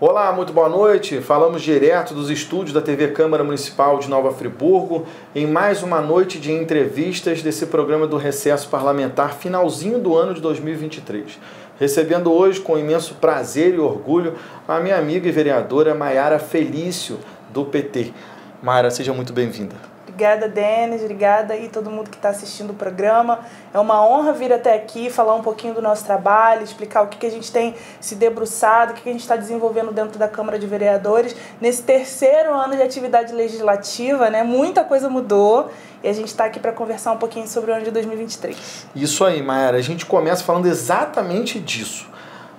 Olá, muito boa noite. Falamos direto dos estúdios da TV Câmara Municipal de Nova Friburgo em mais uma noite de entrevistas desse programa do Recesso Parlamentar, finalzinho do ano de 2023. Recebendo hoje com imenso prazer e orgulho a minha amiga e vereadora Maiara Felício, do PT. Maiara, seja muito bem-vinda. Obrigada, Denis, obrigada aí todo mundo que está assistindo o programa. É uma honra vir até aqui, falar um pouquinho do nosso trabalho, explicar o que a gente tem se debruçado, o que a gente está desenvolvendo dentro da Câmara de Vereadores. Nesse terceiro ano de atividade legislativa, né, muita coisa mudou e a gente está aqui para conversar um pouquinho sobre o ano de 2023. Isso aí, Maiara. A gente começa falando exatamente disso.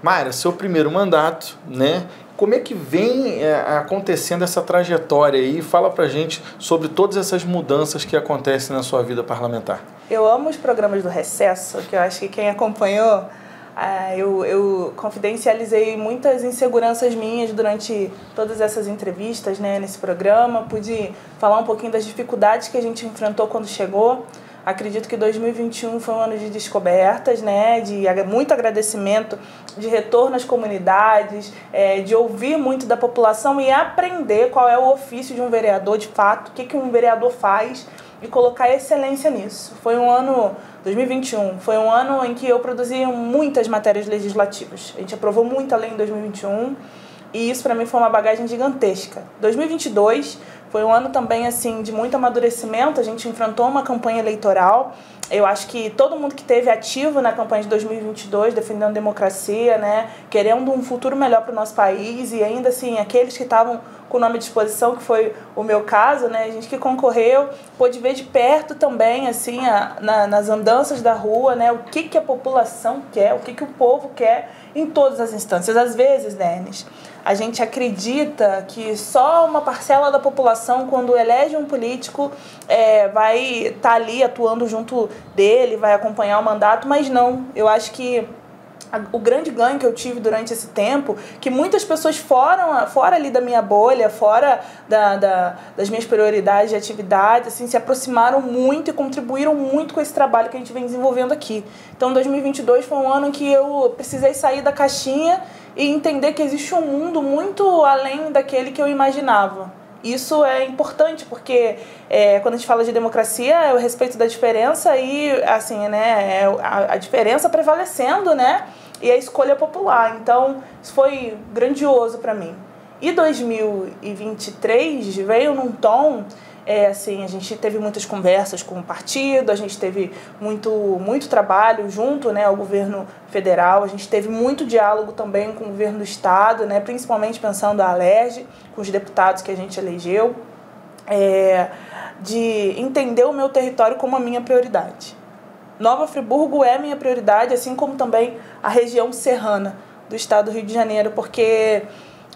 Maiara, seu primeiro mandato, né? Como é que vem acontecendo essa trajetória aí? Fala pra gente sobre todas essas mudanças que acontecem na sua vida parlamentar. Eu amo os programas do Recesso, que eu acho que quem acompanhou, eu confidencializei muitas inseguranças minhas durante todas essas entrevistas, né, nesse programa. Pude falar um pouquinho das dificuldades que a gente enfrentou quando chegou. Acredito que 2021 foi um ano de descobertas, né, de muito agradecimento, de retorno às comunidades, de ouvir muito da população e aprender qual é o ofício de um vereador de fato, o que um vereador faz e colocar excelência nisso. Foi um ano, 2021, foi um ano em que eu produzi muitas matérias legislativas. A gente aprovou muita lei em 2021 e isso para mim foi uma bagagem gigantesca. 2022 foi um ano também assim de muito amadurecimento, a gente enfrentou uma campanha eleitoral. Eu acho que todo mundo que esteve ativo na campanha de 2022, defendendo democracia, né, querendo um futuro melhor para o nosso país, e ainda assim, aqueles que estavam com o nome à disposição, que foi o meu caso, né, a gente que concorreu, pôde ver de perto também, assim, nas andanças da rua, né, o que a população quer, o que o povo quer em todas as instâncias. Às vezes, Denis, a gente acredita que só uma parcela da população, quando elege um político, vai estar ali atuando junto dele, vai acompanhar o mandato, mas não. Eu acho que o grande ganho que eu tive durante esse tempo, que muitas pessoas fora ali da minha bolha, fora das minhas prioridades de atividade, assim, se aproximaram muito e contribuíram muito com esse trabalho que a gente vem desenvolvendo aqui. Então, 2022 foi um ano em que eu precisei sair da caixinha e entender que existe um mundo muito além daquele que eu imaginava. Isso é importante porque quando a gente fala de democracia é o respeito da diferença e assim, né, a diferença prevalecendo, né, e a escolha popular. Então isso foi grandioso para mim. E 2023 veio num tom assim, a gente teve muitas conversas com o partido, a gente teve muito trabalho junto, né, ao governo federal, a gente teve muito diálogo também com o governo do estado, né, principalmente pensando a Alerj, com os deputados que a gente elegeu, de entender o meu território como a minha prioridade. Nova Friburgo é minha prioridade, assim como também a região serrana do estado do Rio de Janeiro, porque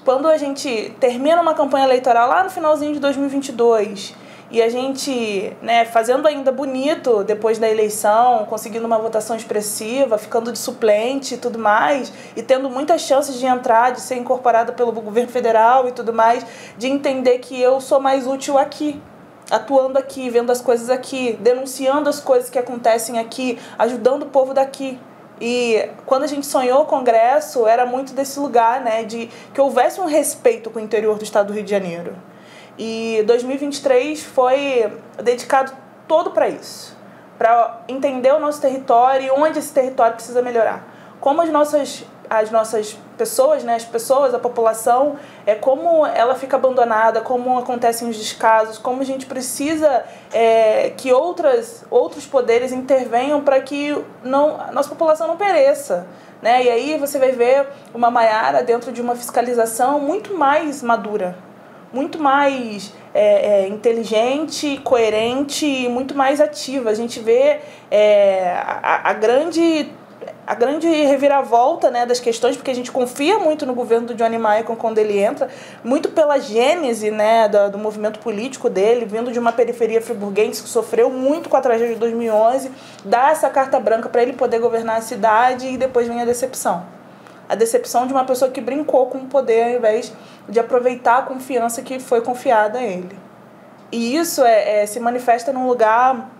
quando a gente termina uma campanha eleitoral lá no finalzinho de 2022 e a gente, né, fazendo ainda bonito depois da eleição, conseguindo uma votação expressiva, ficando de suplente e tudo mais, e tendo muitas chances de entrar, de ser incorporada pelo governo federal e tudo mais, de entender que eu sou mais útil aqui, atuando aqui, vendo as coisas aqui, denunciando as coisas que acontecem aqui, ajudando o povo daqui. E quando a gente sonhou o Congresso, era muito desse lugar, né, de que houvesse um respeito com o interior do estado do Rio de Janeiro. E 2023 foi dedicado todo para isso, para entender o nosso território e onde esse território precisa melhorar. Como as nossas pessoas, né, a população, como ela fica abandonada, como acontecem os descasos, como a gente precisa que outros poderes intervenham para que a nossa população não pereça. Né? E aí você vai ver uma Maiara dentro de uma fiscalização muito mais madura, muito mais inteligente, coerente e muito mais ativa. A gente vê a grande reviravolta, né, das questões, porque a gente confia muito no governo do Johnny Maicon quando ele entra, muito pela gênese, né, do movimento político dele, vindo de uma periferia friburguense que sofreu muito com a tragédia de 2011, dá essa carta branca para ele poder governar a cidade e depois vem a decepção. A decepção de uma pessoa que brincou com o poder ao invés de aproveitar a confiança que foi confiada a ele. E isso se manifesta num lugar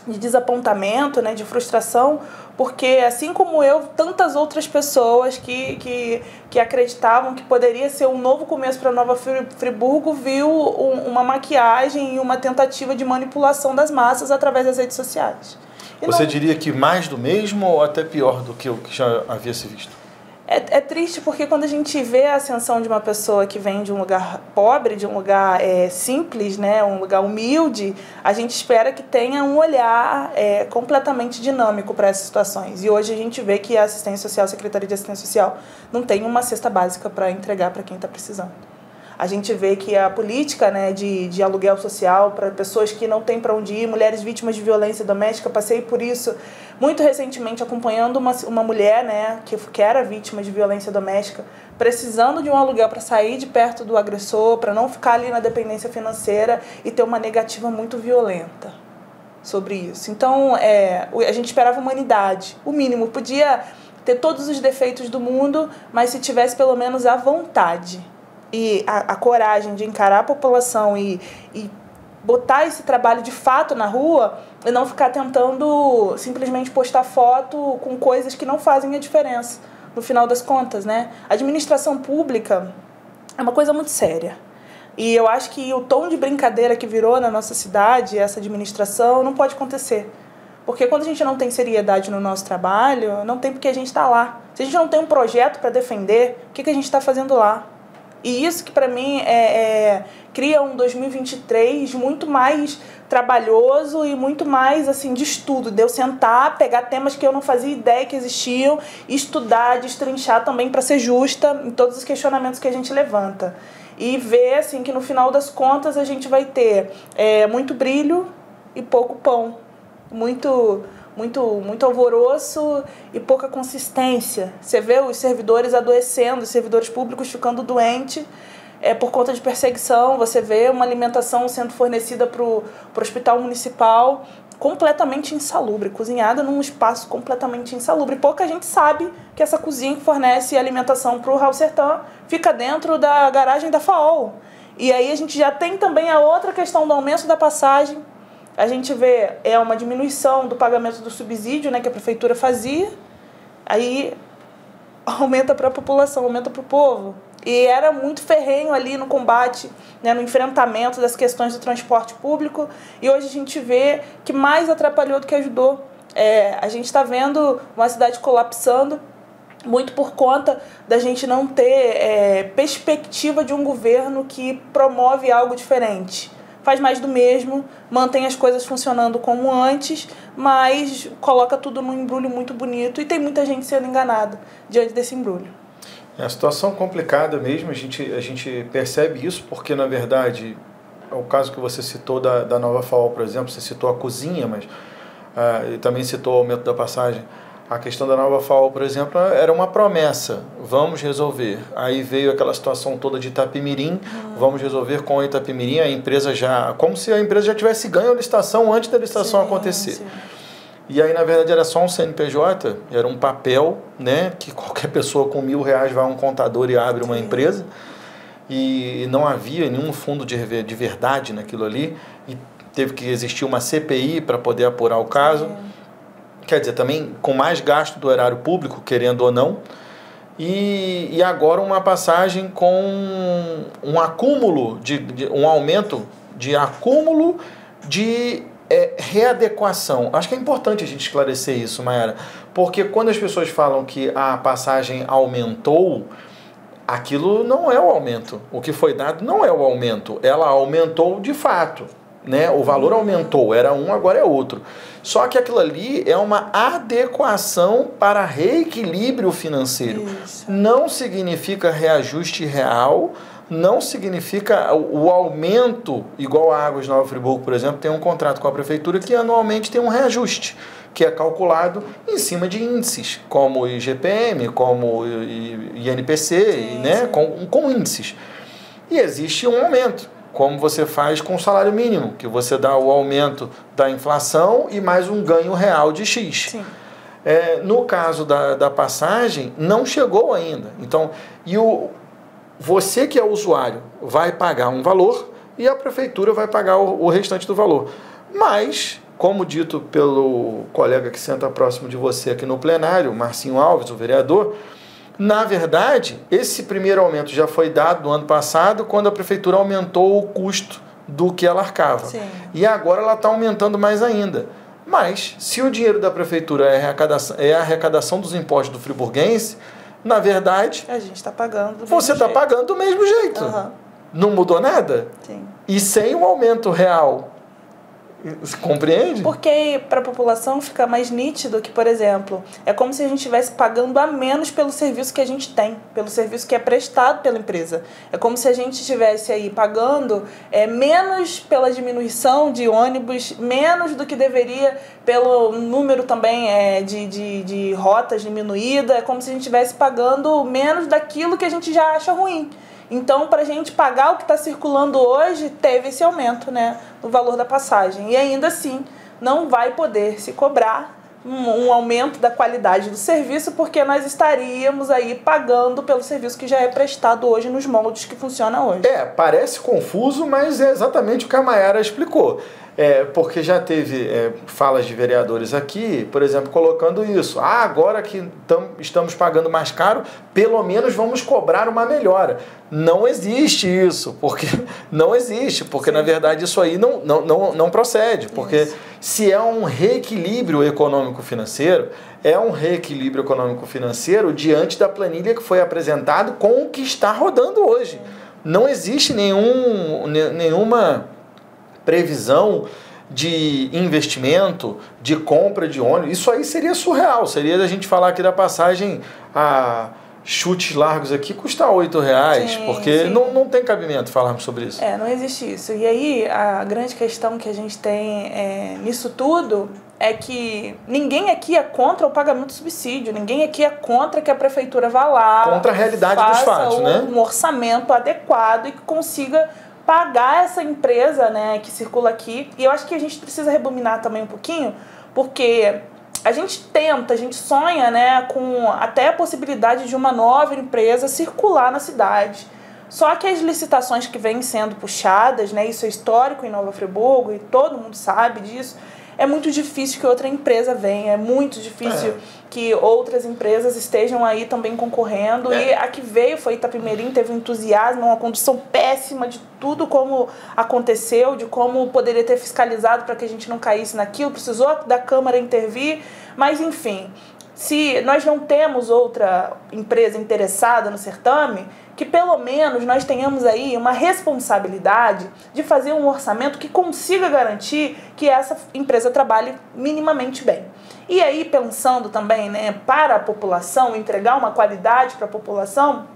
desapontamento, né, de frustração, porque assim como eu, tantas outras pessoas que acreditavam que poderia ser um novo começo para Nova Friburgo, viu uma maquiagem e uma tentativa de manipulação das massas através das redes sociais. Você diria que mais do mesmo ou até pior do que o que já havia se visto? É triste porque quando a gente vê a ascensão de uma pessoa que vem de um lugar pobre, de um lugar simples, né, um lugar humilde, a gente espera que tenha um olhar completamente dinâmico para essas situações. E hoje a gente vê que a assistência social, a Secretaria de Assistência Social, não tem uma cesta básica para entregar para quem está precisando. A gente vê que a política, né, de aluguel social para pessoas que não têm para onde ir, mulheres vítimas de violência doméstica, passei por isso muito recentemente acompanhando uma mulher, né, que era vítima de violência doméstica, precisando de um aluguel para sair de perto do agressor, para não ficar ali na dependência financeira e ter uma negativa muito violenta sobre isso. Então, a gente esperava humanidade, o mínimo. Podia ter todos os defeitos do mundo, mas se tivesse pelo menos a vontade e a coragem de encarar a população e botar esse trabalho de fato na rua e não ficar tentando simplesmente postar foto com coisas que não fazem a diferença, no final das contas, né? A administração pública é uma coisa muito séria. E eu acho que o tom de brincadeira que virou na nossa cidade, essa administração, não pode acontecer. Porque quando a gente não tem seriedade no nosso trabalho, não tem porque a gente está lá. Se a gente não tem um projeto para defender, o que a gente está fazendo lá? E isso que para mim cria um 2023 muito mais trabalhoso e muito mais assim de estudo, de eu sentar, pegar temas que eu não fazia ideia que existiam, estudar, destrinchar também para ser justa em todos os questionamentos que a gente levanta. E ver assim, que no final das contas a gente vai ter muito brilho e pouco pão, muito alvoroço e pouca consistência. Você vê os servidores adoecendo, os servidores públicos ficando doentes por conta de perseguição. Você vê uma alimentação sendo fornecida para o hospital municipal completamente insalubre, cozinhada num espaço completamente insalubre. Pouca gente sabe que essa cozinha que fornece alimentação para o Raul Sertã fica dentro da garagem da FAOL. E aí a gente já tem também a outra questão do aumento da passagem. A gente vê uma diminuição do pagamento do subsídio, né, que a prefeitura fazia, aí aumenta para a população, aumenta para o povo. E era muito ferrenho ali no combate, né, no enfrentamento das questões do transporte público, e hoje a gente vê que mais atrapalhou do que ajudou. A gente está vendo uma cidade colapsando, muito por conta da gente não ter perspectiva de um governo que promove algo diferente. Faz mais do mesmo, mantém as coisas funcionando como antes, mas coloca tudo num embrulho muito bonito e tem muita gente sendo enganada diante desse embrulho. É uma situação complicada mesmo, a gente percebe isso porque, na verdade, o caso que você citou da Nova FAOL, por exemplo, você citou a cozinha, mas e também citou o aumento da passagem. A questão da Nova FAOL, por exemplo, era uma promessa, vamos resolver. Aí veio aquela situação toda de Itapemirim, vamos resolver com a Itapemirim, a empresa como se a empresa já tivesse ganho a licitação antes da licitação acontecer. Sim. E aí, na verdade, era só um CNPJ, era um papel, né, que qualquer pessoa com R$1.000 vai a um contador e abre uma empresa, e não havia nenhum fundo de verdade naquilo ali, e teve que existir uma CPI para poder apurar o caso. Quer dizer, também com mais gasto do erário público, querendo ou não, e agora uma passagem com um acúmulo, um aumento de acúmulo de readequação. Acho que é importante a gente esclarecer isso, Mayara, porque quando as pessoas falam que a passagem aumentou, aquilo não é o aumento. O que foi dado não é o aumento, ela aumentou de fato. Né? O valor aumentou, era um, agora é outro. Só que aquilo ali é uma adequação para reequilíbrio financeiro. Isso. Não significa reajuste real, não significa o aumento, igual a Águas Nova Friburgo, por exemplo, tem um contrato com a prefeitura que anualmente tem um reajuste, que é calculado em cima de índices, como o IGPM, como o INPC, né? Com índices. E existe um aumento, como você faz com o salário mínimo, que você dá o aumento da inflação e mais um ganho real de X. Sim. No caso da passagem, não chegou ainda. Então, você que é usuário vai pagar um valor e a prefeitura vai pagar o restante do valor. Mas como dito pelo colega que senta próximo de você aqui no plenário, Marcinho Alves, o vereador, na verdade, esse primeiro aumento já foi dado no ano passado, quando a prefeitura aumentou o custo do que ela arcava. Sim. E agora ela está aumentando mais ainda. Mas, se o dinheiro da prefeitura é a arrecadação dos impostos do friburguense, na verdade, a gente está pagando. Você está pagando do mesmo jeito. Uhum. Não mudou nada? Sim. E sem um aumento real. Você compreende? Porque para a população fica mais nítido que, por exemplo, é como se a gente estivesse pagando a menos pelo serviço que a gente tem, pelo serviço que é prestado pela empresa. É como se a gente estivesse aí pagando menos pela diminuição de ônibus, menos do que deveria pelo número também de rotas diminuída. É como se a gente estivesse pagando menos daquilo que a gente já acha ruim. Então, para a gente pagar o que está circulando hoje, teve esse aumento, né, no valor da passagem. E ainda assim, não vai poder se cobrar um aumento da qualidade do serviço, porque nós estaríamos aí pagando pelo serviço que já é prestado hoje nos moldes que funciona hoje. Parece confuso, mas é exatamente o que a Mayara explicou. Porque já teve falas de vereadores aqui, por exemplo, colocando isso. Agora que estamos pagando mais caro, pelo menos vamos cobrar uma melhora. Não existe isso, porque não existe, porque na verdade isso aí não procede, porque se é um reequilíbrio econômico-financeiro, é um reequilíbrio econômico-financeiro diante da planilha que foi apresentado com o que está rodando hoje. Não existe nenhuma previsão de investimento, de compra de ônibus. Isso aí seria surreal, seria a gente falar aqui da passagem a chutes largos aqui custar R$8, sim, porque sim. Não tem cabimento falarmos sobre isso. Não existe isso. E aí, a grande questão que a gente tem nisso tudo é que ninguém aqui é contra o pagamento do subsídio, ninguém aqui é contra que a prefeitura vá lá, contra a realidade dos fatos, né? Um orçamento adequado e que consiga pagar essa empresa, né, que circula aqui. E eu acho que a gente precisa rebobinar também um pouquinho, porque a gente sonha, né, com até a possibilidade de uma nova empresa circular na cidade. Só que as licitações que vêm sendo puxadas, né, isso é histórico em Nova Friburgo e todo mundo sabe disso, é muito difícil que outra empresa venha, é muito difícil que outras empresas estejam aí também concorrendo. E a que veio foi Itapemirim, teve um entusiasmo, uma condução péssima de tudo como aconteceu, de como poderia ter fiscalizado para que a gente não caísse naquilo, precisou da Câmara intervir, mas enfim, se nós não temos outra empresa interessada no certame, que pelo menos nós tenhamos aí uma responsabilidade de fazer um orçamento que consiga garantir que essa empresa trabalhe minimamente bem. E aí, pensando também, né, para a população, entregar uma qualidade para a população,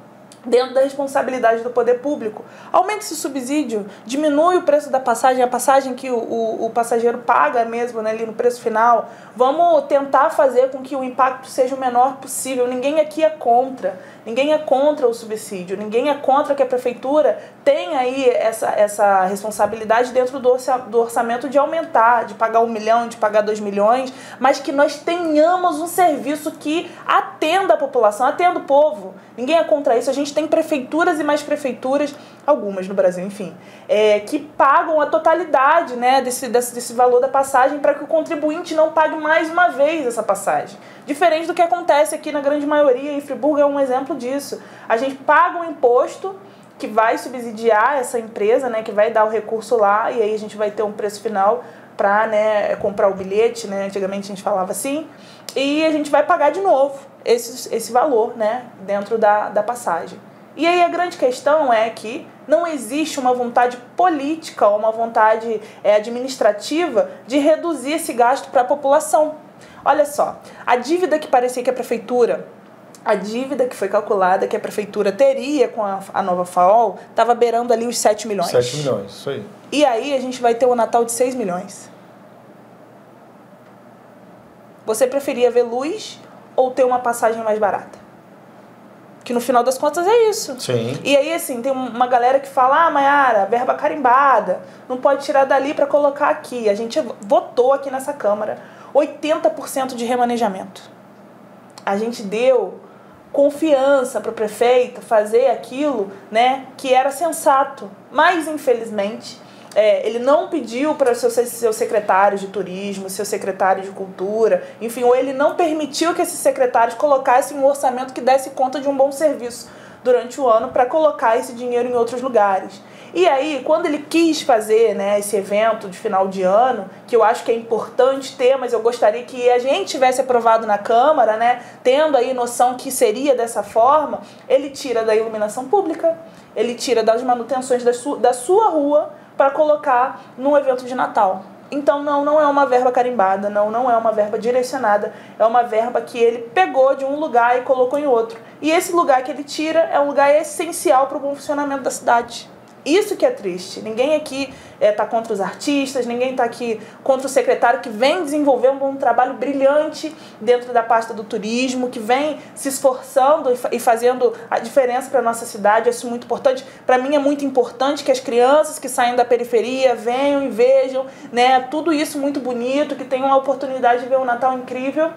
dentro da responsabilidade do poder público. Aumente esse subsídio, diminui o preço da passagem, a passagem que o passageiro paga mesmo, né, ali no preço final. Vamos tentar fazer com que o impacto seja o menor possível. Ninguém aqui é contra. Ninguém é contra o subsídio. Ninguém é contra que a prefeitura tenha aí essa responsabilidade dentro do orçamento de aumentar, de pagar 1 milhão, de pagar 2 milhões, mas que nós tenhamos um serviço que atenda a população, atenda o povo. Ninguém é contra isso. A gente tem prefeituras e mais prefeituras, algumas no Brasil, enfim, que pagam a totalidade, né, desse valor da passagem para que o contribuinte não pague mais uma vez essa passagem. Diferente do que acontece aqui na grande maioria, e Friburgo é um exemplo disso. A gente paga um imposto que vai subsidiar essa empresa, né, que vai dar o recurso lá, e aí a gente vai ter um preço final para, né, comprar o bilhete, né, antigamente a gente falava assim, e a gente vai pagar de novo esse valor, né, dentro da passagem. E aí a grande questão é que não existe uma vontade política ou uma vontade administrativa de reduzir esse gasto para a população. Olha só, a dívida que parecia que a dívida que foi calculada que a prefeitura teria com a nova FAOL estava beirando ali os 7 milhões. 7 milhões, isso aí. E aí a gente vai ter um Natal de 6 milhões. Você preferia ver luz ou ter uma passagem mais barata? Que no final das contas é isso. Sim. E aí, assim, tem uma galera que fala, Mayara, verba carimbada, não pode tirar dali para colocar aqui. A gente votou aqui nessa Câmara 80% de remanejamento. A gente deu confiança para o prefeito fazer aquilo, né, que era sensato. Mas, infelizmente, ele não pediu para seus secretários de turismo, seus secretários de cultura, enfim, ou ele não permitiu que esses secretários colocassem um orçamento que desse conta de um bom serviço durante o ano para colocar esse dinheiro em outros lugares. E aí, quando ele quis fazer, né, esse evento de final de ano, que eu acho que é importante ter, mas eu gostaria que a gente tivesse aprovado na Câmara, né, tendo aí noção que seria dessa forma, ele tira da iluminação pública, ele tira das manutenções da sua rua para colocar num evento de Natal. Então não é uma verba carimbada, não é uma verba direcionada, é uma verba que ele pegou de um lugar e colocou em outro. E esse lugar que ele tira é um lugar essencial para o bom funcionamento da cidade. Isso que é triste. Ninguém aqui está contra os artistas, ninguém está aqui contra o secretário que vem desenvolvendo um trabalho brilhante dentro da pasta do turismo, que vem se esforçando e fazendo a diferença para a nossa cidade. Isso é muito importante. Para mim é muito importante que as crianças que saem da periferia venham e vejam, né, tudo isso muito bonito, que tenham a oportunidade de ver um Natal incrível.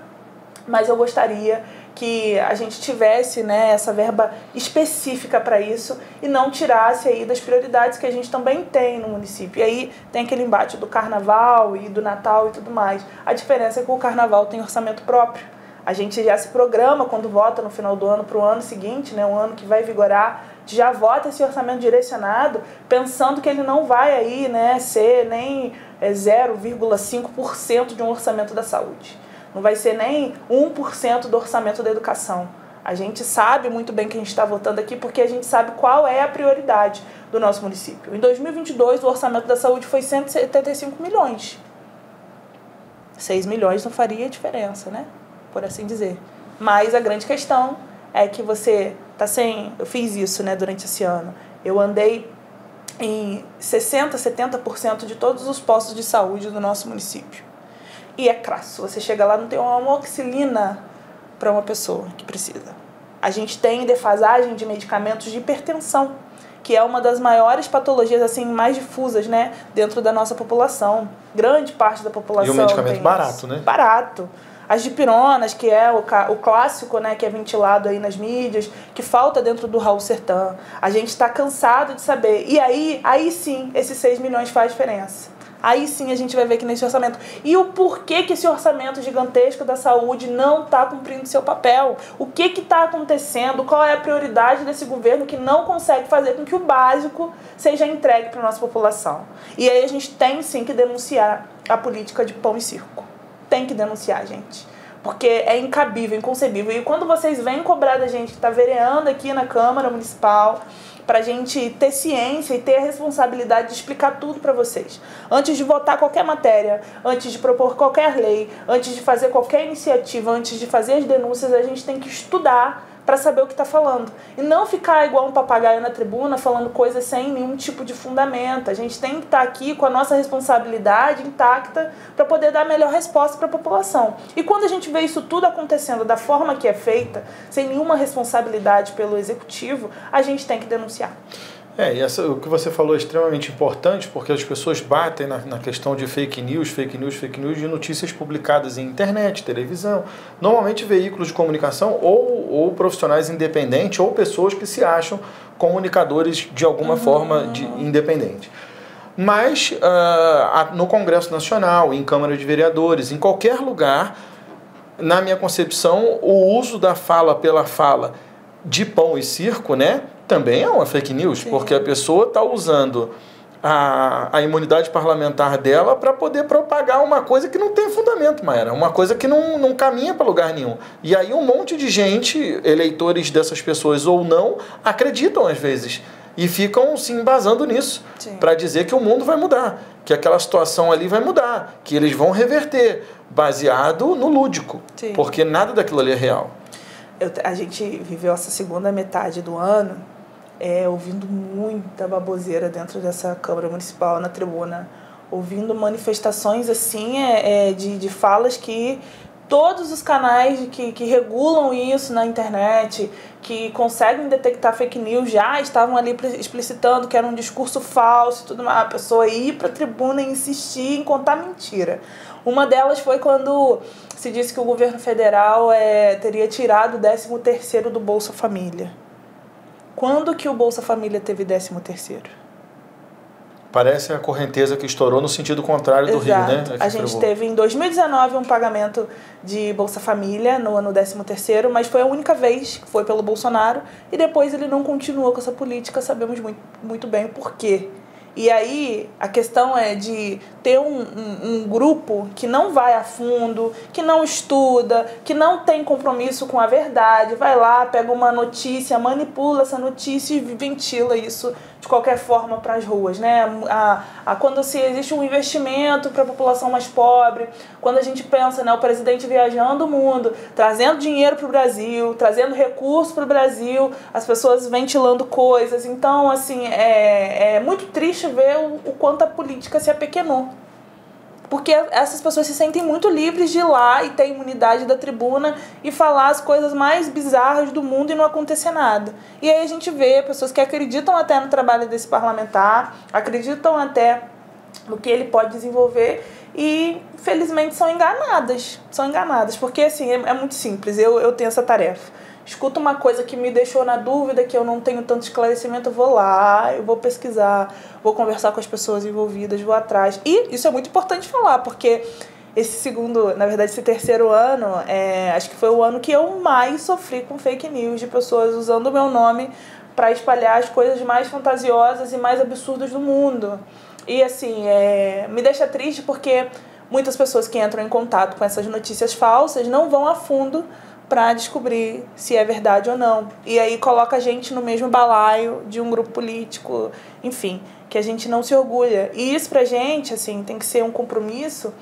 Mas eu gostaria que a gente tivesse, né, essa verba específica para isso e não tirasse aí das prioridades que a gente também tem no município. E aí tem aquele embate do Carnaval e do Natal e tudo mais. A diferença é que o Carnaval tem orçamento próprio. A gente já se programa quando vota no final do ano para o ano seguinte, né, um ano que vai vigorar, já vota esse orçamento direcionado, pensando que ele não vai aí, né, ser nem 0,5% de um orçamento da saúde. Não vai ser nem 1% do orçamento da educação. A gente sabe muito bem que a gente está votando aqui porque a gente sabe qual é a prioridade do nosso município. Em 2022, o orçamento da saúde foi 175 milhões. 6 milhões não faria diferença, né? Por assim dizer. Mas a grande questão é que você está sem... Eu fiz isso, né, durante esse ano. Eu andei em 60%, 70% de todos os postos de saúde do nosso município. E é crasso. Você chega lá, não tem uma amoxicilina para uma pessoa que precisa. A gente tem defasagem de medicamentos de hipertensão, que é uma das maiores patologias assim mais difusas, né, dentro da nossa população. Grande parte da população. E um medicamento barato, né? Barato. As dipironas, que é o clássico, né, que é ventilado aí nas mídias, que falta dentro do Raul Sertã. A gente está cansado de saber. E aí sim, esses 6 milhões faz diferença. Aí sim a gente vai ver que nesse orçamento. E o porquê que esse orçamento gigantesco da saúde não está cumprindo seu papel? O que está acontecendo? Qual é a prioridade desse governo que não consegue fazer com que o básico seja entregue para a nossa população? E aí a gente tem sim que denunciar a política de pão e circo. Tem que denunciar, gente. Porque é incabível, inconcebível. E quando vocês vêm cobrar da gente que está vereando aqui na Câmara Municipal, para a gente ter ciência e ter a responsabilidade de explicar tudo para vocês. Antes de votar qualquer matéria, antes de propor qualquer lei, antes de fazer qualquer iniciativa, antes de fazer as denúncias, a gente tem que estudar para saber o que está falando. E não ficar igual um papagaio na tribuna falando coisas sem nenhum tipo de fundamento. A gente tem que estar aqui com a nossa responsabilidade intacta para poder dar a melhor resposta para a população. E quando a gente vê isso tudo acontecendo da forma que é feita, sem nenhuma responsabilidade pelo executivo, a gente tem que denunciar. E o que você falou é extremamente importante, porque as pessoas batem na questão de fake news de notícias publicadas em internet, televisão, normalmente veículos de comunicação ou profissionais independentes ou pessoas que se acham comunicadores de alguma forma independente. Mas no Congresso Nacional, em Câmara de Vereadores, em qualquer lugar, na minha concepção, o uso da fala pela fala de pão e circo, né, também é uma fake news. Sim. Porque a pessoa está usando a imunidade parlamentar dela para poder propagar uma coisa que não tem fundamento, Mayara, uma coisa que não caminha para lugar nenhum. E aí um monte de gente, eleitores dessas pessoas ou não, acreditam às vezes e ficam se embasando nisso para dizer que o mundo vai mudar, que aquela situação ali vai mudar, que eles vão reverter, baseado no lúdico. Sim. Porque nada daquilo ali é real. A gente viveu essa segunda metade do ano ouvindo muita baboseira dentro dessa Câmara Municipal, na tribuna, ouvindo manifestações assim, de falas que todos os canais que regulam isso na internet, que conseguem detectar fake news, já estavam ali explicitando que era um discurso falso e tudo mais. A pessoa ir para a tribuna e insistir em contar mentira. Uma delas foi quando se disse que o governo federal teria tirado o 13º do Bolsa Família. Quando que o Bolsa Família teve 13º? Parece a correnteza que estourou no sentido contrário do Exato. Rio, né? A gente teve em 2019 um pagamento de Bolsa Família no ano 13º, mas foi a única vez que foi pelo Bolsonaro e depois ele não continuou com essa política, sabemos muito bem o porquê. E aí a questão é de ter um grupo que não vai a fundo, que não estuda, que não tem compromisso com a verdade, vai lá, pega uma notícia, manipula essa notícia e ventila isso de qualquer forma para as ruas, né? Quando existe um investimento para a população mais pobre, quando a gente pensa, né, o presidente viajando o mundo, trazendo dinheiro para o Brasil, trazendo recursos para o Brasil, as pessoas ventilando coisas. Então, assim, é muito triste ver o quanto a política se apequenou. Porque essas pessoas se sentem muito livres de ir lá e ter imunidade da tribuna e falar as coisas mais bizarras do mundo e não acontecer nada. E aí a gente vê pessoas que acreditam até no trabalho desse parlamentar, acreditam até no que ele pode desenvolver e, felizmente, são enganadas. São enganadas, porque, assim, é muito simples. Eu tenho essa tarefa. Escuto uma coisa que me deixou na dúvida, que eu não tenho tanto esclarecimento, eu vou lá, eu vou pesquisar, vou conversar com as pessoas envolvidas, vou atrás. E isso é muito importante falar, porque esse terceiro ano, acho que foi o ano que eu mais sofri com fake news, de pessoas usando o meu nome para espalhar as coisas mais fantasiosas e mais absurdas do mundo. E, assim, me deixa triste porque muitas pessoas que entram em contato com essas notícias falsas não vão a fundo para descobrir se é verdade ou não. E aí coloca a gente no mesmo balaio de um grupo político, enfim, que a gente não se orgulha. E isso pra gente, assim, tem que ser um compromisso,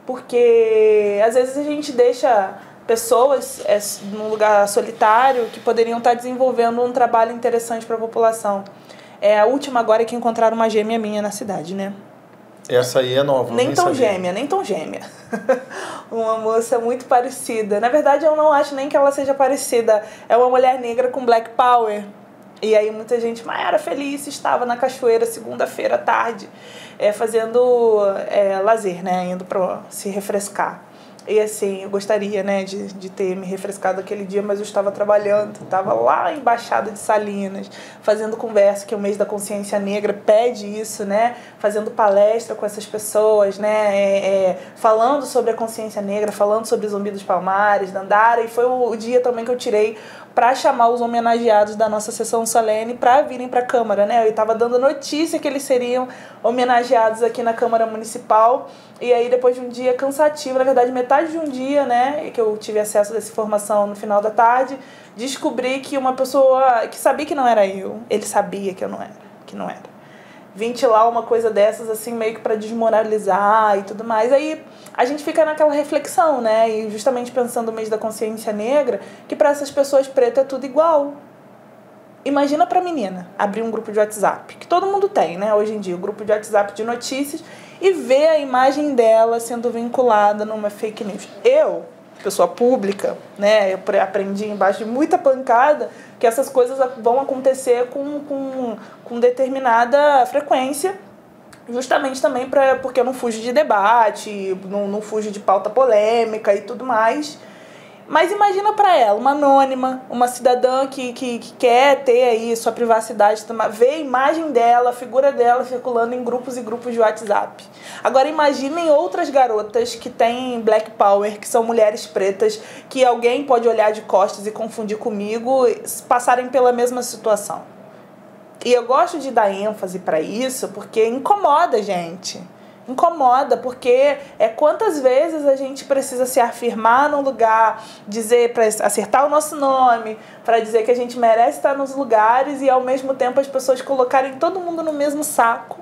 porque às vezes a gente deixa pessoas num lugar solitário que poderiam estar desenvolvendo um trabalho interessante para a população. A última agora é que encontraram uma gêmea minha na cidade, né? Essa aí é nova. Nem tão gêmea. Uma moça muito parecida. Na verdade, eu não acho nem que ela seja parecida. É uma mulher negra com black power. E aí muita gente, Maiara Feliz, estava na cachoeira segunda-feira à tarde, fazendo lazer, né? Indo para se refrescar. E assim, eu gostaria, né, de ter me refrescado aquele dia, mas eu estava trabalhando, estava lá em Baixada de Salinas, fazendo conversa, que é o mês da consciência negra pede isso, né, fazendo palestra com essas pessoas, né, falando sobre a consciência negra, falando sobre Zumbi dos Palmares, Dandara, e foi o dia também que eu tirei para chamar os homenageados da nossa sessão solene para virem para a Câmara, né? Eu estava dando notícia que eles seriam homenageados aqui na Câmara Municipal, e aí depois de um dia cansativo, na verdade metade de um dia, né, que eu tive acesso a essa informação no final da tarde, descobri que uma pessoa que sabia que não era eu, ele sabia que eu não era, que não era. Ventilar uma coisa dessas, assim, meio que para desmoralizar e tudo mais. Aí a gente fica naquela reflexão, né? E justamente pensando no mês da consciência negra, que para essas pessoas pretas é tudo igual. Imagina pra menina abrir um grupo de WhatsApp, que todo mundo tem, né? Hoje em dia, um grupo de WhatsApp de notícias, e ver a imagem dela sendo vinculada numa fake news. Eu, pessoa pública, né? Eu aprendi embaixo de muita pancada que essas coisas vão acontecer com determinada frequência, justamente também porque eu não fujo de debate, não fujo de pauta polêmica e tudo mais. Mas imagina para ela, uma anônima, uma cidadã que quer ter aí sua privacidade, ver a imagem dela, a figura dela circulando em grupos e grupos de WhatsApp. Agora imaginem outras garotas que têm black power, que são mulheres pretas, que alguém pode olhar de costas e confundir comigo, passarem pela mesma situação. E eu gosto de dar ênfase para isso porque incomoda a gente. Incomoda, porque quantas vezes a gente precisa se afirmar num lugar, dizer para acertar o nosso nome, para dizer que a gente merece estar nos lugares e ao mesmo tempo as pessoas colocarem todo mundo no mesmo saco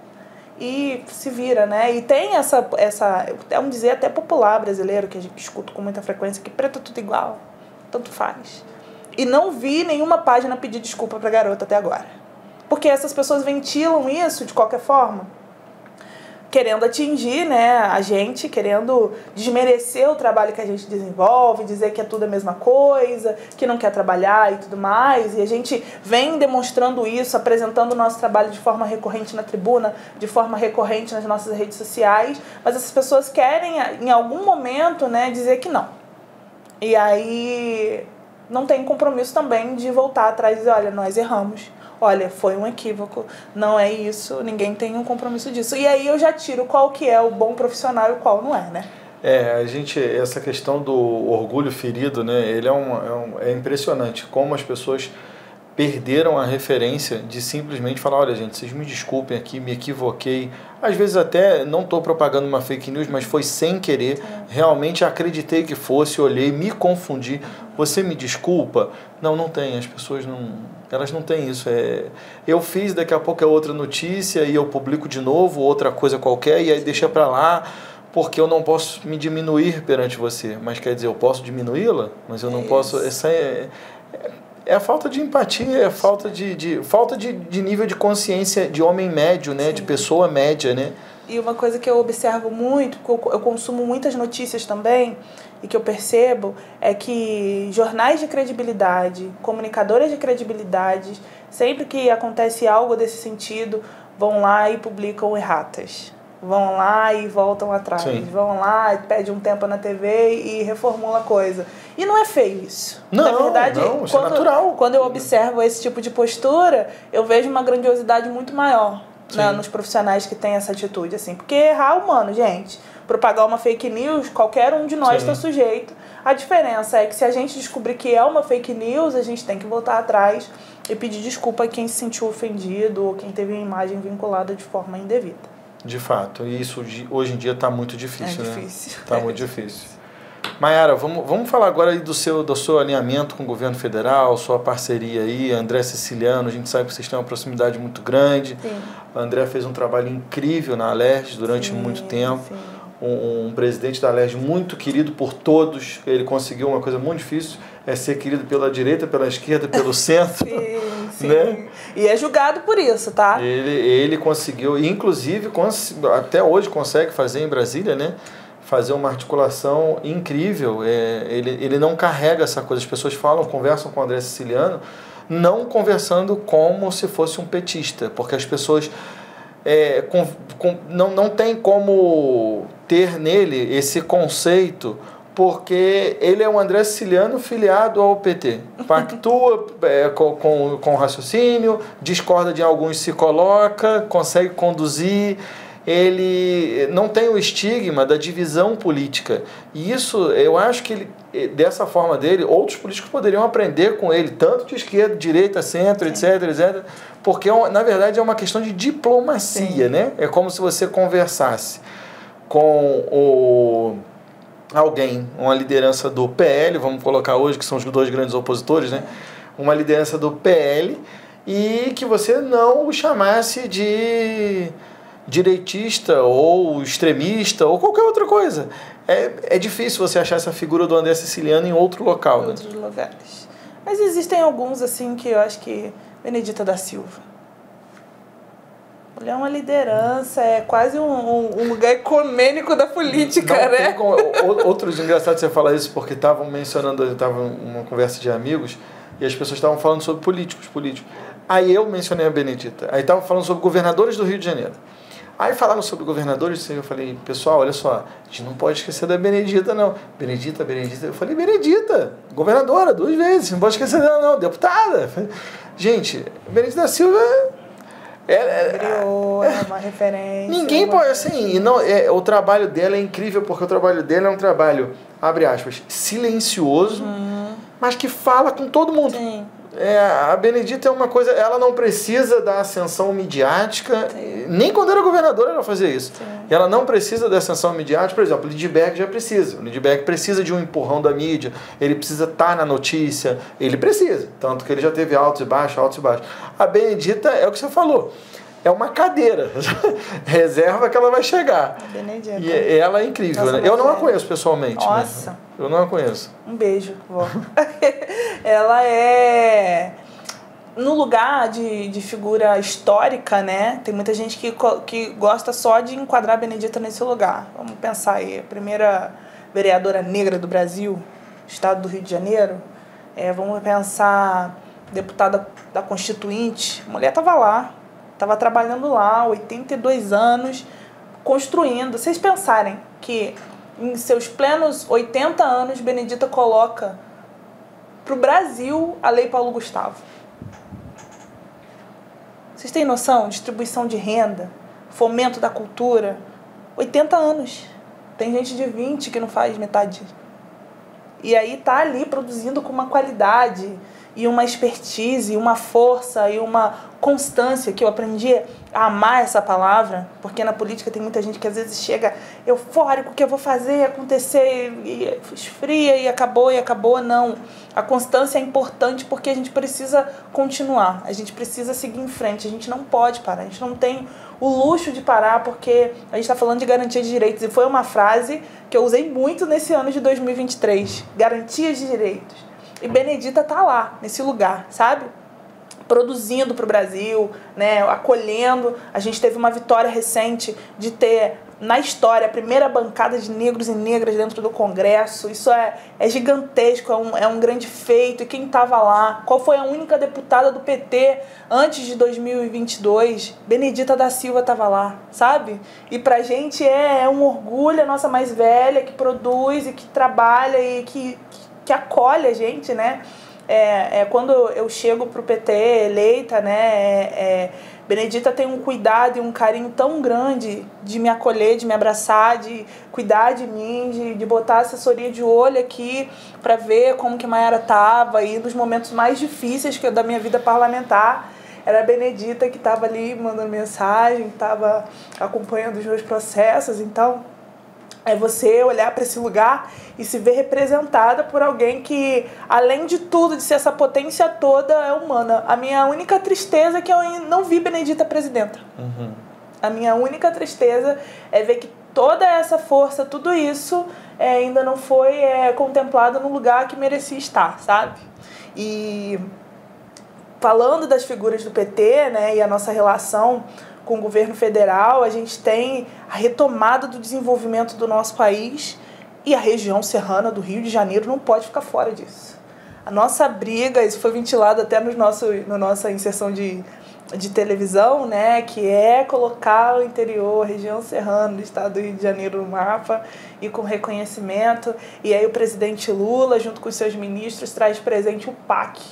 e se vira, né? E tem essa é um dizer até popular brasileiro que a gente escuta com muita frequência, que preto é tudo igual, tanto faz. E não vi nenhuma página pedir desculpa pra garota até agora. Porque essas pessoas ventilam isso de qualquer forma, querendo atingir, né, a gente, querendo desmerecer o trabalho que a gente desenvolve, dizer que é tudo a mesma coisa, que não quer trabalhar e tudo mais. E a gente vem demonstrando isso, apresentando o nosso trabalho de forma recorrente na tribuna, de forma recorrente nas nossas redes sociais, mas essas pessoas querem, em algum momento, né, dizer que não. E aí não tem compromisso também de voltar atrás e dizer, olha, nós erramos. olha, foi um equívoco, não é isso, ninguém tem um compromisso disso. E aí eu já tiro qual que é o bom profissional e qual não é, né? Essa questão do orgulho ferido, né, ele é impressionante como as pessoas perderam a referência de simplesmente falar, olha gente, vocês me desculpem aqui, me equivoquei, às vezes até não estou propagando uma fake news, mas foi sem querer, realmente acreditei que fosse, olhei, me confundi, você me desculpa? Não tem, as pessoas elas não têm isso, eu fiz, daqui a pouco é outra notícia e eu publico de novo, outra coisa qualquer, e aí deixa para lá, porque eu não posso me diminuir perante você, mas quer dizer, eu posso diminuí-la, mas eu não posso, essa é a falta de empatia, é a falta de nível de consciência de homem médio, né? De pessoa média, né? E uma coisa que eu observo muito, porque eu consumo muitas notícias também, e que eu percebo, é que jornais de credibilidade, comunicadoras de credibilidade, sempre que acontece algo desse sentido, vão lá e publicam erratas. Vão lá e voltam atrás. Sim. Vão lá e pedem um tempo na TV e reformulam a coisa. E não é feio isso. Na verdade, isso é natural. Quando eu observo esse tipo de postura, eu vejo uma grandiosidade muito maior, né, nos profissionais que têm essa atitude. Assim. Porque errar é humano, gente. Propagar uma fake news, qualquer um de nós está sujeito. A diferença é que se a gente descobrir que é uma fake news, a gente tem que voltar atrás e pedir desculpa a quem se sentiu ofendido ou quem teve a imagem vinculada de forma indevida. De fato, e isso hoje em dia está muito difícil, né? Difícil. Está muito difícil. Mayara, vamos falar agora aí do seu alinhamento com o governo federal, sua parceria aí, André Siciliano, a gente sabe que vocês têm uma proximidade muito grande. Sim. O André fez um trabalho incrível na Alerj durante muito tempo. Sim. Um presidente da Alerj muito querido por todos, ele conseguiu uma coisa muito difícil, é ser querido pela direita, pela esquerda, pelo centro. Sim. Né? E é julgado por isso, tá? Ele conseguiu, inclusive até hoje consegue fazer em Brasília, né? Fazer uma articulação incrível. Ele não carrega essa coisa. As pessoas conversam com o André Siciliano, não conversando como se fosse um petista, porque as pessoas não tem como ter nele esse conceito, porque ele é um André Siciliano filiado ao PT. Pactua com raciocínio, discorda de alguns, se coloca, consegue conduzir. Ele não tem o estigma da divisão política. E isso, eu acho que dessa forma dele, outros políticos poderiam aprender com ele, tanto de esquerda, direita, centro, etc., porque, na verdade, é uma questão de diplomacia, né? É como se você conversasse com alguém, uma liderança do PL, vamos colocar hoje, que são os dois grandes opositores, né? Uma liderança do PL, e que você não o chamasse de direitista ou extremista ou qualquer outra coisa. É difícil você achar essa figura do André Siciliano em outro local. Em outros lugares. Mas existem alguns, assim, que eu acho que... Benedita da Silva. Ele é uma liderança, é quase um lugar ecumênico da política, né? Outros engraçados você falar isso, porque estavam mencionando, eu estava em uma conversa de amigos, e as pessoas estavam falando sobre políticos. Aí eu mencionei a Benedita. Aí estavam falando sobre governadores do Rio de Janeiro. Aí falaram sobre governadores, eu falei, pessoal, olha só, a gente não pode esquecer da Benedita, não. Benedita. Eu falei, Benedita, governadora, 2 vezes, não pode esquecer dela, não, deputada. Gente, Benedita da Silva é uma referência. Ninguém pode, assim, o trabalho dela é incrível, porque o trabalho dela é um trabalho, abre aspas, silencioso, mas que fala com todo mundo. Sim. A Benedita é uma coisa, ela não precisa da ascensão midiática, nem quando era governadora ela fazia isso. Sim. Ela não precisa da ascensão midiática, por exemplo, o Lindbergh já precisa. O Lindbergh precisa de um empurrão da mídia, ele precisa estar na notícia, ele precisa, tanto que ele já teve altos e baixos. A Benedita é o que você falou, é uma cadeira, reserva que ela vai chegar. A Benedita. E ela é incrível. Nossa, né? Eu não a conheço pessoalmente. Nossa. Né? Eu não a conheço. Um beijo, vó. Ela é... No lugar de figura histórica, né? Tem muita gente que gosta só de enquadrar a Benedita nesse lugar. Vamos pensar aí. A primeira vereadora negra do Brasil, estado do Rio de Janeiro. Vamos pensar deputada da Constituinte. A mulher estava lá. Estava trabalhando lá, 82 anos, construindo. Vocês pensarem que em seus plenos 80 anos, Benedita coloca para o Brasil a Lei Paulo Gustavo. Vocês têm noção? Distribuição de renda, fomento da cultura. 80 anos. Tem gente de 20 que não faz metade. E aí tá ali produzindo com uma qualidade e uma expertise, uma força e uma constância, que eu aprendi a amar essa palavra, porque na política tem muita gente que às vezes chega eufórico, que eu vou fazer acontecer, e esfria e acabou, não. A constância é importante porque a gente precisa continuar, a gente precisa seguir em frente, a gente não pode parar, a gente não tem o luxo de parar, porque a gente está falando de garantia de direitos, e foi uma frase que eu usei muito nesse ano de 2023, garantias de direitos. E Benedita tá lá, nesse lugar, sabe? Produzindo para o Brasil, né? Acolhendo. A gente teve uma vitória recente de ter, na história, a primeira bancada de negros e negras dentro do Congresso. Isso é gigantesco, é um grande feito. E quem estava lá? Qual foi a única deputada do PT antes de 2022? Benedita da Silva estava lá, sabe? E pra gente é um orgulho, a nossa mais velha, que produz e que trabalha e que acolhe a gente, né? Quando eu chego pro PT eleita, né? Benedita tem um cuidado e um carinho tão grande de me acolher, de me abraçar, de cuidar de mim, de botar assessoria de olho aqui para ver como que a Mayara tava, e nos momentos mais difíceis da minha vida parlamentar, era a Benedita que estava ali mandando mensagem, que estava acompanhando os meus processos. Então, é você olhar para esse lugar e se ver representada por alguém que, além de tudo, de ser essa potência toda, é humana. A minha única tristeza é que eu não vi Benedita presidenta. Uhum. A minha única tristeza é ver que toda essa força, tudo isso, ainda não foi contemplado no lugar que merecia estar, sabe? E falando das figuras do PT, né, e a nossa relação com o governo federal, a gente tem a retomada do desenvolvimento do nosso país, e a região serrana do Rio de Janeiro não pode ficar fora disso. A nossa briga, isso foi ventilado até na nossa inserção de televisão, né, que é colocar o interior, a região serrana do estado do Rio de Janeiro no mapa e com reconhecimento. E aí o presidente Lula, junto com os seus ministros, traz presente o PAC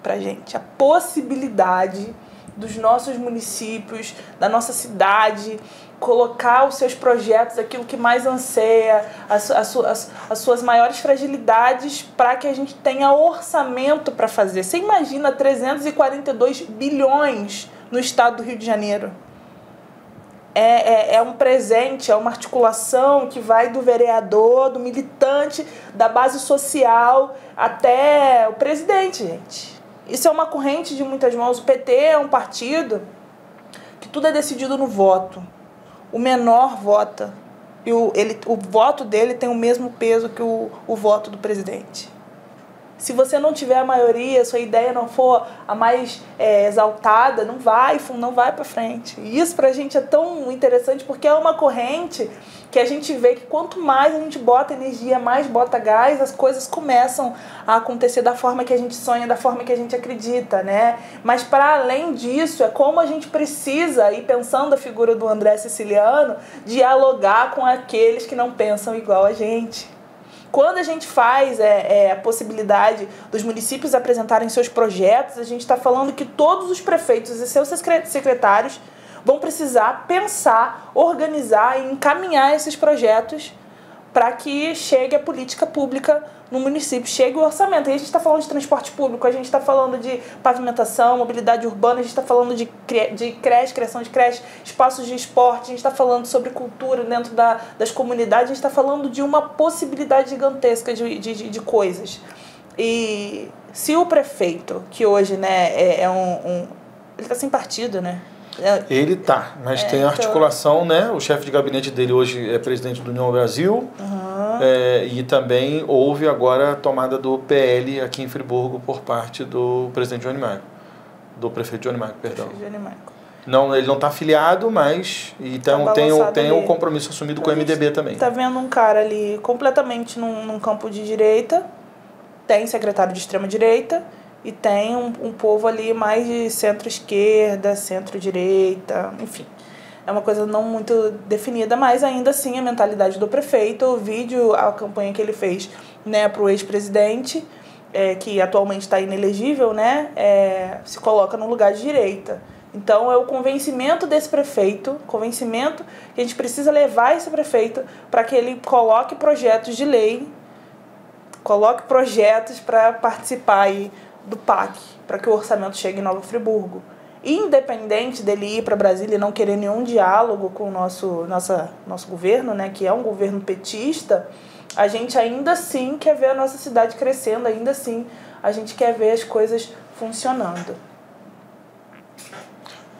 pra gente, a possibilidade dos nossos municípios, da nossa cidade, colocar os seus projetos, aquilo que mais anseia, as suas maiores fragilidades, para que a gente tenha orçamento para fazer. Você imagina 342 bilhões no estado do Rio de Janeiro. É um presente, é uma articulação que vai do vereador, do militante, da base social até o presidente, gente. Isso é uma corrente de muitas mãos. O PT é um partido que tudo é decidido no voto. O menor vota. E o voto dele tem o mesmo peso que o voto do presidente. Se você não tiver a maioria, sua ideia não for a mais exaltada, não vai para frente. E isso pra gente é tão interessante, porque é uma corrente que a gente vê que quanto mais a gente bota energia, mais bota gás, as coisas começam a acontecer da forma que a gente sonha, da forma que a gente acredita, né? Mas para além disso, é como a gente precisa, e pensando a figura do André Siciliano, dialogar com aqueles que não pensam igual a gente. Quando a gente faz a possibilidade dos municípios apresentarem seus projetos, a gente está falando que todos os prefeitos e seus secretários vão precisar pensar, organizar e encaminhar esses projetos para que chegue a política pública no município, chegue o orçamento. E a gente está falando de transporte público, a gente está falando de pavimentação, mobilidade urbana, a gente está falando de creche, criação de creche, espaços de esporte, a gente está falando sobre cultura dentro das comunidades, a gente está falando de uma possibilidade gigantesca de coisas. E se o prefeito, que hoje, né, ele está sem partido, né? Ele tá, mas tem a articulação, né? O chefe de gabinete dele hoje é presidente do União Brasil. E também houve agora a tomada do PL aqui em Friburgo por parte do presidente Johnny Maio. Do prefeito Johnny Maio, perdão. Não, ele não está afiliado, mas então tem um compromisso assumido com o MDB também. Está vendo um cara ali completamente num campo de direita, tem secretário de extrema-direita, e tem um povo ali mais de centro-esquerda, centro-direita, enfim. É uma coisa não muito definida, mas ainda assim a mentalidade do prefeito, o vídeo, a campanha que ele fez, né, para o ex-presidente, que atualmente está inelegível, né, se coloca no lugar de direita. Então é o convencimento desse prefeito, convencimento que a gente precisa levar esse prefeito para que ele coloque projetos de lei, coloque projetos para participar aí do PAC, para que o orçamento chegue em Nova Friburgo. Independente dele ir para Brasília e não querer nenhum diálogo com o nosso governo, né, que é um governo petista, a gente ainda assim quer ver a nossa cidade crescendo, ainda assim a gente quer ver as coisas funcionando.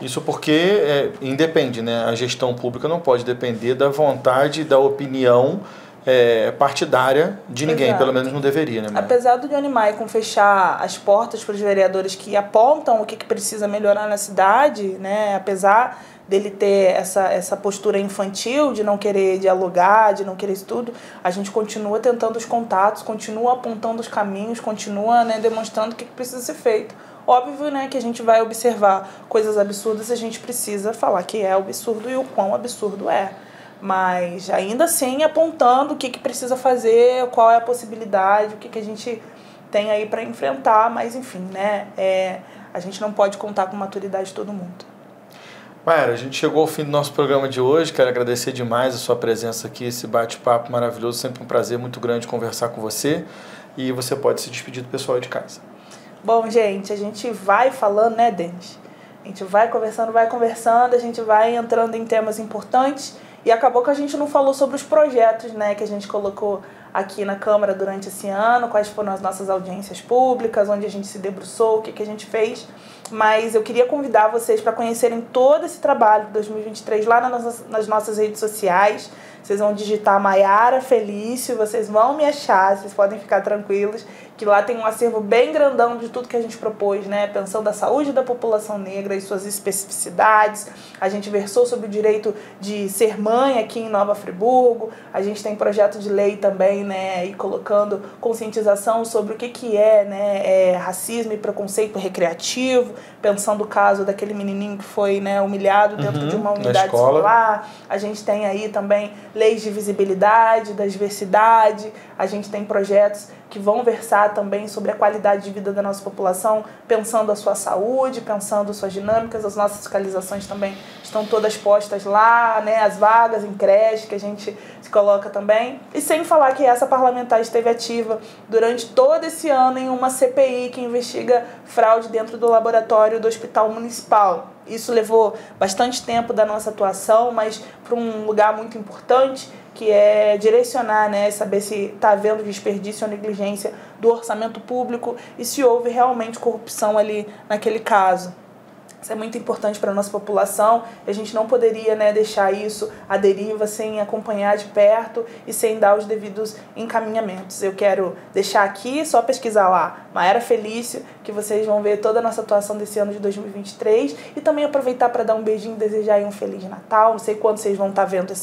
Isso porque independe, né? A gestão pública não pode depender da vontade, da opinião partidária de ninguém. Exato. Pelo menos não deveria, né? Apesar do Johnny Maicon fechar as portas para os vereadores que apontam o que precisa melhorar na cidade, né? Apesar dele ter essa postura infantil de não querer dialogar, de não querer isso tudo, a gente continua tentando os contatos, continua apontando os caminhos, continua, né, demonstrando o que precisa ser feito. Óbvio, né, que a gente vai observar coisas absurdas e a gente precisa falar que é absurdo e o quão absurdo é. Mas ainda assim apontando o que precisa fazer, qual é a possibilidade, o que a gente tem aí para enfrentar, mas enfim, né, a gente não pode contar com a maturidade de todo mundo. Mayara, a gente chegou ao fim do nosso programa de hoje, quero agradecer demais a sua presença aqui, esse bate-papo maravilhoso, sempre um prazer muito grande conversar com você e você pode se despedir do pessoal de casa. Bom, gente, a gente vai falando, né, Denis? A gente vai conversando, a gente vai entrando em temas importantes e acabou que a gente não falou sobre os projetos, né, que a gente colocou aqui na Câmara durante esse ano, quais foram as nossas audiências públicas, onde a gente se debruçou, o que a gente fez. Mas eu queria convidar vocês para conhecerem todo esse trabalho de 2023 lá nas nossas redes sociais. Vocês vão digitar Mayara Felício, vocês vão me achar, vocês podem ficar tranquilos, que lá tem um acervo bem grandão de tudo que a gente propôs, né? Pensando a saúde da população negra e suas especificidades. A gente versou sobre o direito de ser mãe aqui em Nova Friburgo. A gente tem projeto de lei também, né? E colocando conscientização sobre o que é, né, racismo e preconceito recreativo, pensando o caso daquele menininho que foi, né, humilhado dentro de uma unidade escolar. A gente tem aí também leis de visibilidade, da diversidade. A gente tem projetos que vão versar também sobre a qualidade de vida da nossa população, pensando a sua saúde, pensando suas dinâmicas. As nossas fiscalizações também estão todas postas lá, né? As vagas em creche que a gente se coloca também. E sem falar que essa parlamentar esteve ativa durante todo esse ano em uma CPI que investiga fraude dentro do laboratório do Hospital Municipal. Isso levou bastante tempo da nossa atuação, mas para um lugar muito importante, que é direcionar, né, saber se está havendo desperdício ou negligência do orçamento público e se houve realmente corrupção ali naquele caso. Isso é muito importante para a nossa população e a gente não poderia, né, deixar isso à deriva sem acompanhar de perto e sem dar os devidos encaminhamentos. Eu quero deixar aqui, só pesquisar lá, Mayara Felício, que vocês vão ver toda a nossa atuação desse ano de 2023 e também aproveitar para dar um beijinho e desejar aí um Feliz Natal. Não sei quando vocês vão estar vendo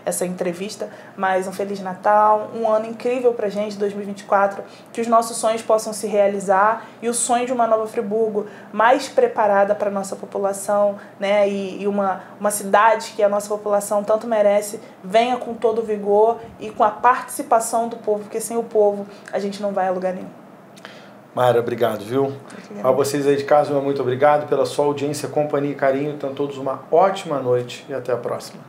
essa entrevista, mas um Feliz Natal, um ano incrível para a gente, 2024, que os nossos sonhos possam se realizar e o sonho de uma Nova Friburgo mais preparada para nossa população, né, e uma cidade que a nossa população tanto merece, venha com todo o vigor e com a participação do povo, porque sem o povo a gente não vai a lugar nenhum. Mayara, obrigado, viu? A vocês aí de casa, muito obrigado pela sua audiência, companhia e carinho. Tenham todos uma ótima noite e até a próxima.